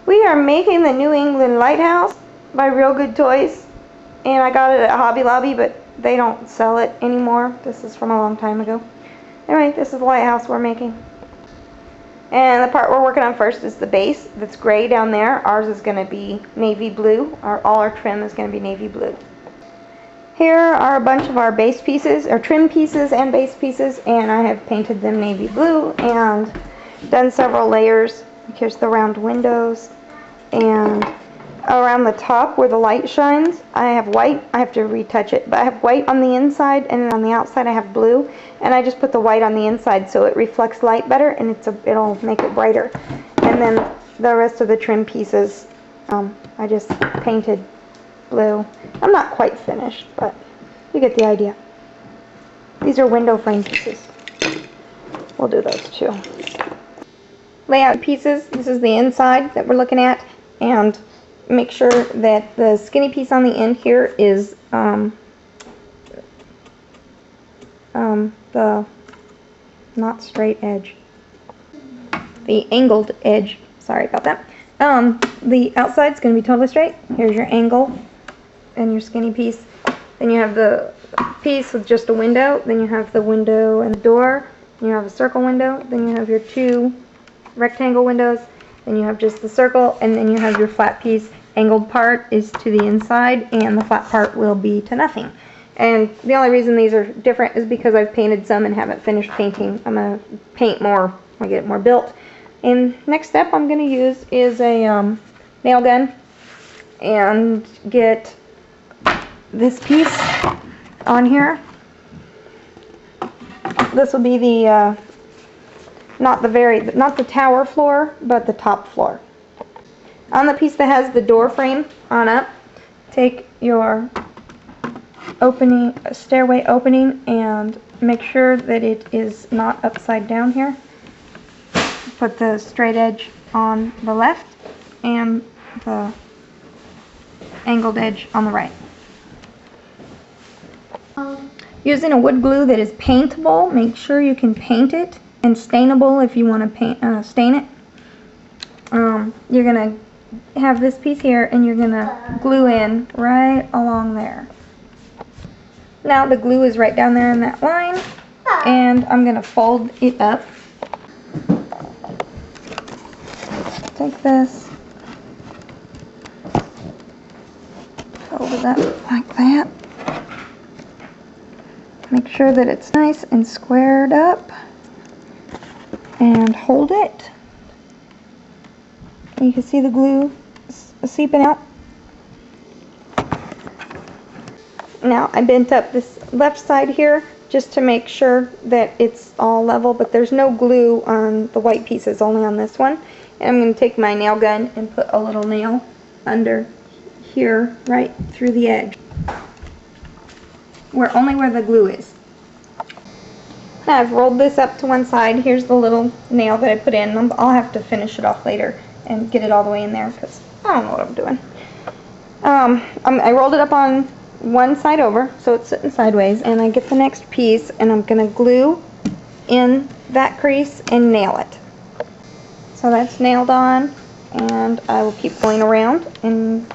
We are making the New England Lighthouse by Real Good Toys, and I got it at Hobby Lobby, but they don't sell it anymore. This is from a long time ago. Anyway, this is the lighthouse we're making. And the part we're working on first is the base that's gray down there. Ours is going to be navy blue. All our trim is going to be navy blue. Here are a bunch of our base pieces, or trim pieces and base pieces, and I have painted them navy blue and done several layers. Here's the round windows, and around the top where the light shines, I have white. I have to retouch it, but I have white on the inside, and then on the outside I have blue, and I just put the white on the inside so it reflects light better, and it'll make it brighter. And then the rest of the trim pieces, I just painted blue. I'm not quite finished, but you get the idea. These are window frame pieces. We'll do those too. Layout pieces. This is the inside that we're looking at, and make sure that the skinny piece on the end here is the not straight edge, the angled edge. Sorry about that. The outside's going to be totally straight. Here's your angle and your skinny piece. Then you have the piece with just a window. Then you have the window and the door. Then you have a circle window. Then you have your two rectangle windows. Then you have just the circle, and then you have your flat piece. Angled part is to the inside, and the flat part will be to nothing. And the only reason these are different is because I've painted some and haven't finished painting. I'm going to paint more when I get it more built. And next step I'm going to use is a nail gun and get this piece on here. This will be the not the tower floor, but the top floor. On the piece that has the door frame on up, take your stairway opening and make sure that it is not upside down here. Put the straight edge on the left and the angled edge on the right. Using a wood glue that is paintable, make sure you can paint it, and stainable if you want to stain it. You're going to have this piece here, and you're going to glue in right along there. Now the glue is right down there in that line, and I'm going to fold it up. Take this, fold it up like that. Make sure that it's nice and squared up, and hold it. You can see the glue seeping out. Now I bent up this left side here just to make sure that it's all level, but there's no glue on the white pieces, only on this one. And I'm going to take my nail gun and put a little nail under here, right through the edge, only where the glue is. Now I've rolled this up to one side. Here's the little nail that I put in. I'll have to finish it off later and get it all the way in there because I don't know what I'm doing. I rolled it up on one side over, so it's sitting sideways, and I get the next piece and I'm going to glue in that crease and nail it. So that's nailed on, and I will keep going around and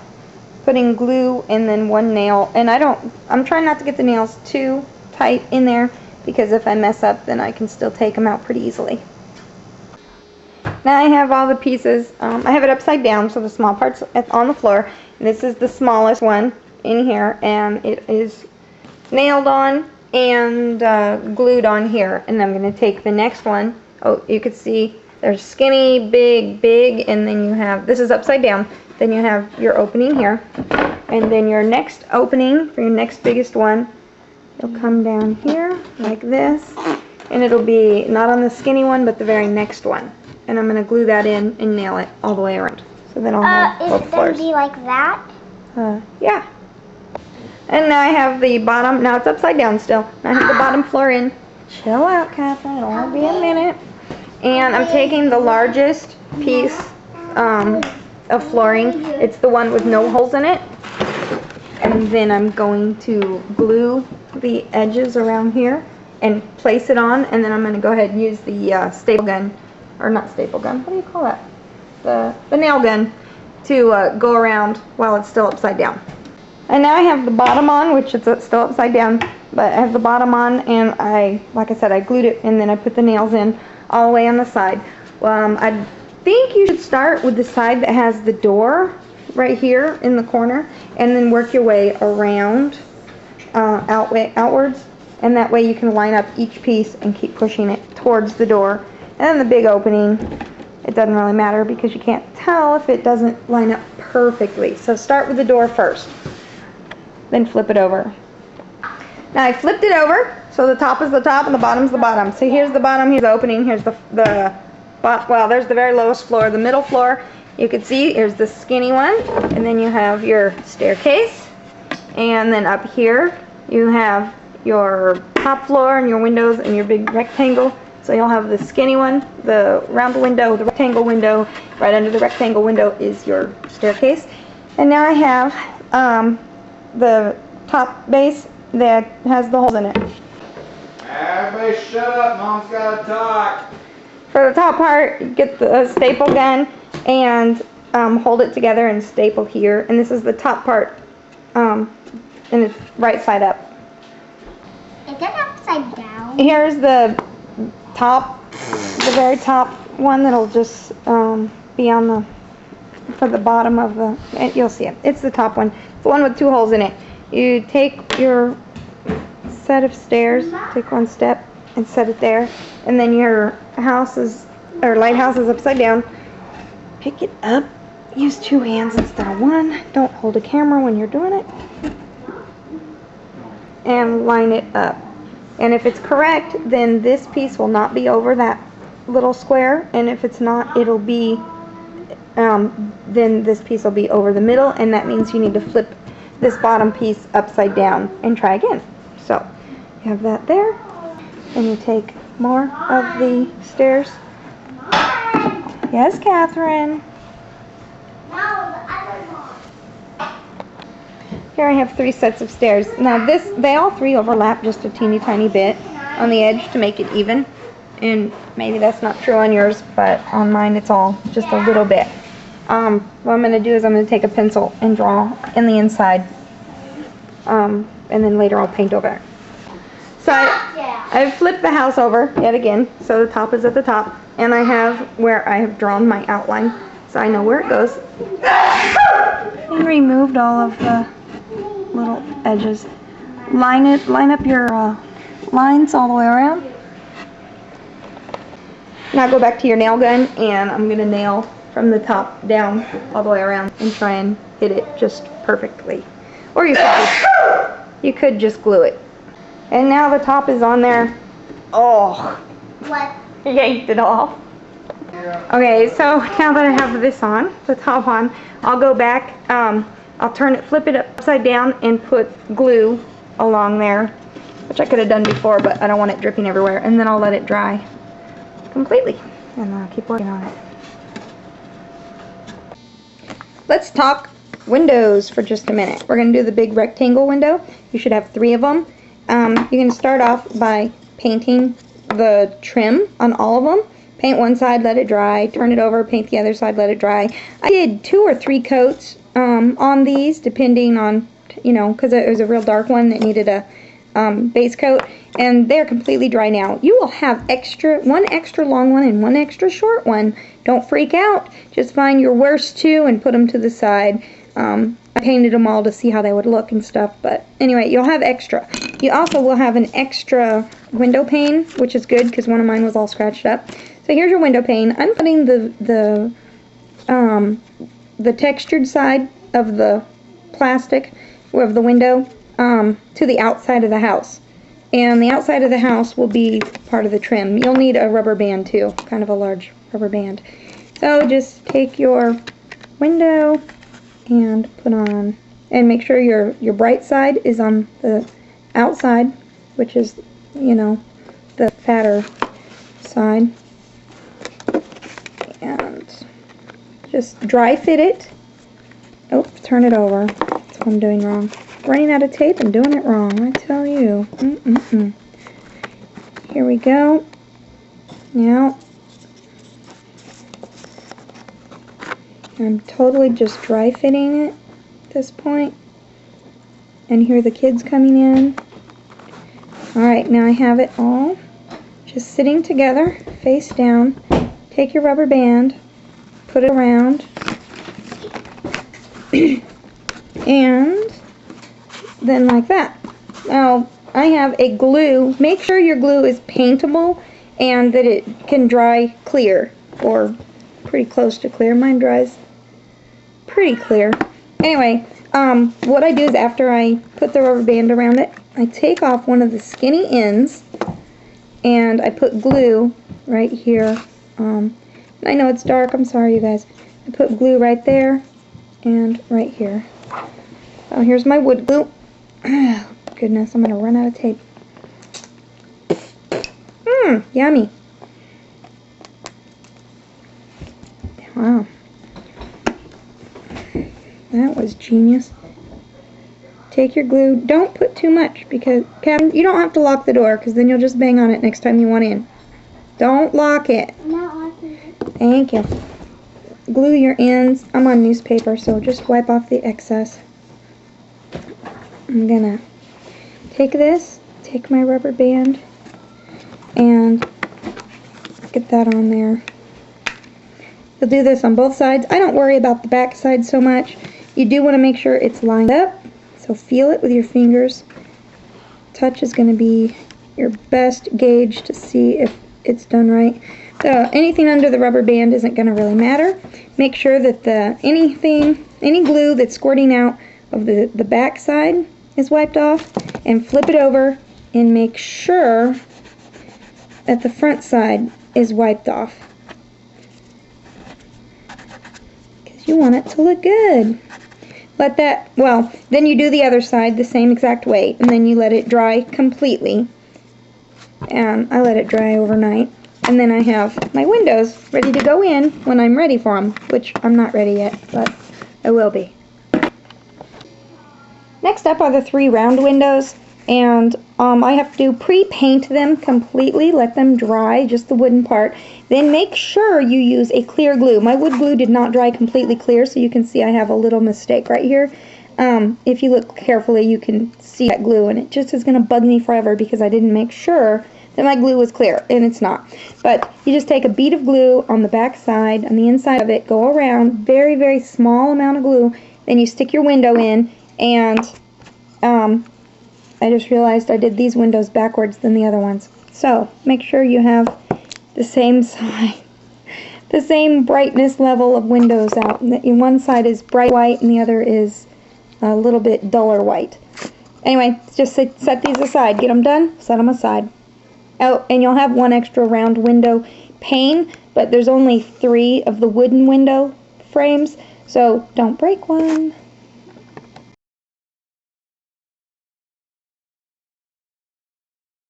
putting glue and then one nail. And I'm trying not to get the nails too tight in there, because if I mess up, then I can still take them out pretty easily. Now I have all the pieces. I have it upside down, so the small part's on the floor. And this is the smallest one in here, and it is nailed on and glued on here. And I'm going to take the next one. Oh, you can see there's skinny, big, and then you have, this is upside down. Then you have your opening here, and then your next opening for your next biggest one, it'll come down here like this, and it'll be not on the skinny one, but the very next one. And I'm going to glue that in and nail it all the way around. So then I'll have both floors. Is it going to be like that? Yeah. And now I have the bottom, now it's upside down still. Now I have the bottom floor in. Chill out, Catherine, it'll only be a minute. And I'm taking the largest piece of flooring. It's the one with no holes in it. And then I'm going to glue the edges around here and place it on, and then I'm going to go ahead and use the staple gun, or not staple gun, what do you call that? The nail gun to go around while it's still upside down. And now I have the bottom on, which is still upside down, but I have the bottom on, and like I said, I glued it, and then I put the nails in all the way on the side. I think you should start with the side that has the door right here in the corner, and then work your way around outwards, and that way you can line up each piece and keep pushing it towards the door. And then the big opening, it doesn't really matter because you can't tell if it doesn't line up perfectly. So start with the door first, then flip it over. Now I flipped it over, so the top is the top and the bottom's the bottom. So here's the bottom, here's the opening, here's well, there's the very lowest floor. The middle floor, you can see, here's the skinny one, and then you have your staircase, and then up here you have your top floor and your windows and your big rectangle. So you'll have the skinny one, the round window, the rectangle window. Right under the rectangle window is your staircase. And now I have the top base that has the holes in it. Everybody shut up, Mom's gotta talk. For the top part, get the staple gun and hold it together and staple here. And this is the top part, and it's right side up. Is it upside down? Here's the top, the very top one that'll just be on the, for the bottom of the, you'll see it. It's the top one. It's the one with two holes in it. You take your set of stairs, take one step and set it there, and then your house is, or lighthouse is upside down. Pick it up. Use two hands instead of one. Don't hold a camera when you're doing it. And line it up. And if it's correct, then this piece will not be over that little square, and if it's not, it'll be then this piece will be over the middle, and that means you need to flip this bottom piece upside down and try again. So you have that there, and you take more of the stairs. Yes, Catherine. Here I have 3 sets of stairs. Now they all 3 overlap just a teeny tiny bit on the edge to make it even. And maybe that's not true on yours, but on mine it's all just a little bit. What I'm going to do is I'm going to take a pencil and draw in the inside. And then later I'll paint over it. So I've flipped the house over yet again. So the top is at the top. And I have where I have drawn my outline. So I know where it goes. And removed all of the little edges. Line up your lines all the way around. Now go back to your nail gun, and I'm going to nail from the top down all the way around and try and hit it just perfectly. Or you could just glue it. And now the top is on there. Oh, What? yanked it off. Okay, so now that I have this on, the top on, I'll go back, I'll turn it, flip it upside down and put glue along there, which I could have done before, but I don't want it dripping everywhere. And then I'll let it dry completely, and I'll keep working on it. Let's talk windows for just a minute. We're going to do the big rectangle window. You should have 3 of them. You can start off by painting the trim on all of them. Paint one side, let it dry, turn it over, paint the other side, let it dry. I did 2 or 3 coats on these, depending on, you know, because it was a real dark one that needed a base coat, and they're completely dry now. You will have one extra long one and one extra short one. Don't freak out. Just find your worst 2 and put them to the side. I painted them all to see how they would look and stuff, but anyway, you'll have extra. You also will have an extra window pane, which is good because one of mine was all scratched up. So here's your window pane. I'm putting the textured side of the plastic of the window to the outside of the house. And the outside of the house will be part of the trim. You'll need a rubber band too, kind of a large rubber band. So just take your window and put on, and make sure your bright side is on the outside, which is, you know, the fatter side. And just dry fit it. Oh, turn it over. That's what I'm doing wrong. Running out of tape and doing it wrong, I tell you. Here we go. Now, I'm totally just dry fitting it at this point. And here are the kids coming in. Alright, now I have it all just sitting together, face down. Take your rubber band, put it around, and then like that. Now, I have a glue. Make sure your glue is paintable and that it can dry clear, or pretty close to clear. Mine dries pretty clear. Anyway, what I do is after I put the rubber band around it, I take off one of the skinny ends and I put glue right here. I know it's dark, I'm sorry you guys. I put glue right there and right here. So here's my wood glue. Oh, goodness, I'm going to run out of tape. Yummy. Wow. That was genius. Take your glue. Don't put too much because, Patton, you don't have to lock the door because then you'll just bang on it next time you want in. Don't lock it. I'm not locking it. Thank you. Glue your ends. I'm on newspaper, so just wipe off the excess. I'm gonna take this, take my rubber band, and get that on there. You'll do this on both sides. I don't worry about the back side so much. You do want to make sure it's lined up, so feel it with your fingers. Touch is going to be your best gauge to see if it's done right. So anything under the rubber band isn't going to really matter. Make sure that any glue that's squirting out of the back side is wiped off, and flip it over and make sure that the front side is wiped off, because you want it to look good. Let that, well, then you do the other side the same exact way, and then you let it dry completely. And I let it dry overnight, and then I have my windows ready to go in when I'm ready for them, which I'm not ready yet, but I will be. Next up are the 3 round windows, and I have to pre-paint them completely, let them dry, just the wooden part. Then make sure you use a clear glue. My wood glue did not dry completely clear, so you can see I have a little mistake right here. If you look carefully, you can see that glue, and it just is going to bug me forever because I didn't make sure that my glue was clear, and it's not. But you just take a bead of glue on the back side, on the inside of it, go around, very, very small amount of glue, then you stick your window in, and I just realized I did these windows backwards than the other ones. So make sure you have the same size, the same brightness level of windows out. One side is bright white and the other is a little bit duller white. Anyway, just set these aside. Get them done, set them aside. Oh, and you'll have one extra round window pane, but there's only 3 of the wooden window frames, so don't break one.